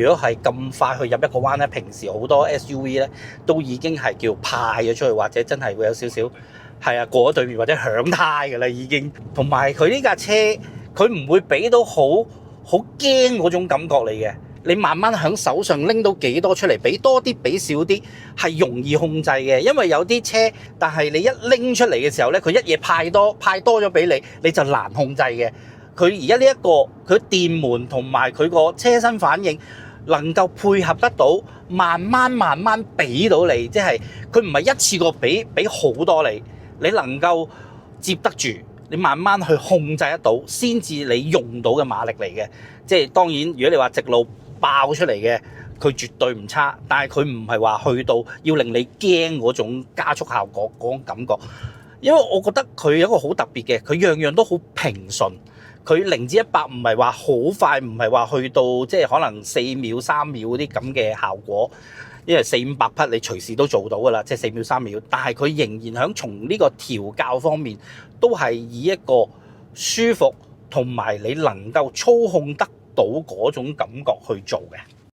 如果係咁快去入一個彎咧，平時好多 SUV 咧都已經係叫派咗出去，或者真係會有少少係啊過咗對面或者響軚㗎啦已經。同埋佢呢架車，佢唔會俾到好驚嗰種感覺嚟嘅。你慢慢喺手上拎到幾多出嚟，俾多啲俾少啲係容易控制嘅。因為有啲車，但係你一拎出嚟嘅時候咧，佢一嘢派多咗俾你，你就難控制嘅。佢而家呢一個佢電門同埋佢個車身反應能夠配合得到，慢慢俾到你，即係佢唔係一次過俾好多你能夠接得住，你慢慢去控制得到，先至你用到嘅馬力嚟嘅。即係當然，如果你話直路爆出嚟嘅，佢絕對唔差，但係佢唔係話去到要令你驚嗰種加速效果嗰種感覺。因為我覺得佢有一個好特別嘅，佢樣樣都好平順。佢0至100唔係話好快，唔係話去到即係可能4秒3秒嗰啲咁嘅效果。因為400-500匹你隨時都做到㗎啦，即係4秒3秒。但係佢仍然喺從呢個調教方面，都係以一個舒服同埋你能夠操控得到嗰種感覺去做嘅。